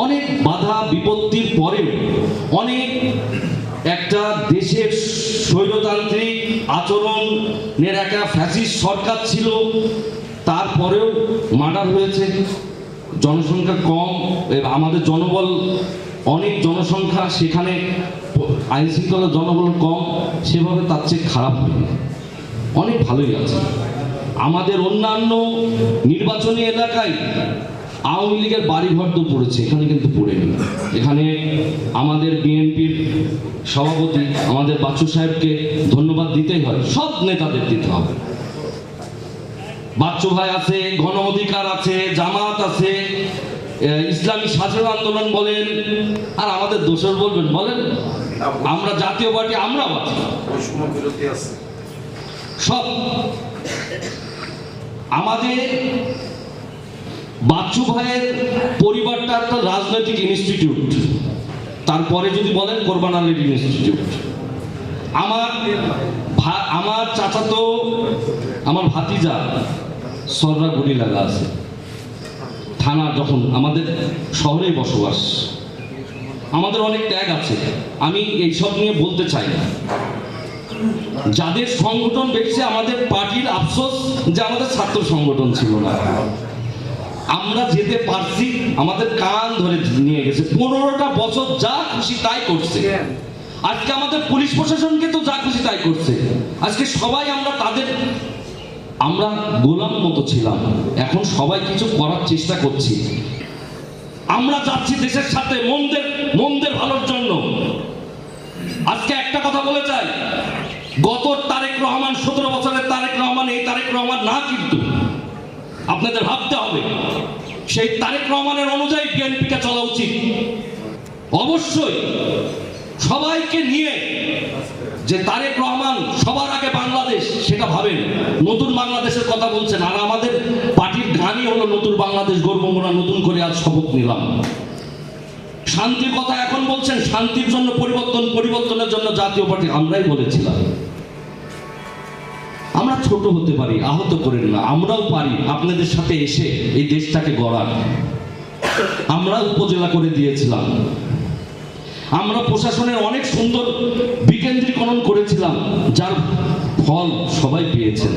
অনেক বাধা বিপত্তির পরেও অনেক একটা দেশের স্বৈরতান্ত্রিক আচরণের একটা ফ্যাসিস্ট সরকার ছিল, তারপরেও মার্ডার হয়েছে। জনসংখ্যা কম, আমাদের জনবল অনেক জনসংখ্যা, সেখানে আইন শৃঙ্খলা জনবল কম, সেভাবে তার চেয়ে খারাপ হয়নি, অনেক ভালোই আছে। আমাদের অন্যান্য নির্বাচনী এলাকায় আওয়ামী লীগের বাড়িঘর তো পড়েছে, এখানে কিন্তু পড়েনি। এখানে আমাদের বিএনপির সভাপতি আমাদের বাচ্চু সাহেবকে ধন্যবাদ দিতেই হয়, সব নেতাদের দিতে হবে। বাচ্চু ভাই আছে, গণ অধিকার আছে, জামাত আছে, ইসলামী স্বাধীনতা আন্দোলন বলেন, আর আমাদের দোষর বলবেন বলেন, আমরা জাতীয় পার্টি, আমরা সব। আমাদের বাচ্চু ভাইয়ের পরিবারটা একটা রাজনৈতিক ইনস্টিটিউট, তারপরে যদি বলেন কোরবান আলীর ইনস্টিটিউট। আমার চাচাতো, আমার ভাতিজা সররা গুলি লাগা আছে থানা, যখন আমাদের শহরেই বসবাস, আমাদের অনেক ত্যাগ আছে, আমি এইসব নিয়ে বলতে চাই না। যাদের সংগঠন বেড়েছে, আমাদের পার্টির আফসোস যে আমাদের ছাত্র সংগঠন ছিল না, আমরা যেতে পারছি, আমাদের কান ধরে নিয়ে গেছে। 15টা বছর যা খুশি তাই করছে। আজকে আমাদের পুলিশ প্রশাসনকে তো যা খুশি তাই করছে। আজকে সবাই আমরা গোলাম মতো ছিলাম, এখন সবাই কিছু করার চেষ্টা করছি। আমরা যাচ্ছি দেশের সাথে মন্দের ভালোর জন্য। আজকে একটা কথা বলে চাই, গত তারেক রহমান, 17 বছরের তারেক রহমান এই তারেক রহমান না, কিন্তু আপনাদের ভাবতে হবে সেই তারেক রহমানের অনুযায়ী বিএনপিকে চলা উচিত। অবশ্যই সবাইকে নিয়ে, যে তারেক রহমান সবার আগে বাংলাদেশ, সেটা ভাবেন। নতুন বাংলাদেশের কথা বলছেন, আর আমাদের পার্টির গানই হলো নতুন বাংলাদেশ গড়ব আমরা, নতুন করে আজ শপথ নিলাম। শান্তির কথা এখন বলছেন, শান্তির জন্য পরিবর্তনের জন্য জাতীয় পার্টি আমরাই বলেছিলাম। আমরা ছোট হতে পারি, আহত করেন না, আমরাও পারি আপনাদের সাথে এসে এই দেশটাকে গড়ার। আমরা উপজেলা করে দিয়েছিলাম, আমরা প্রশাসনের অনেক সুন্দর বিকেন্দ্রীকরণ করেছিলাম, যার ফল সবাই পেয়েছেন।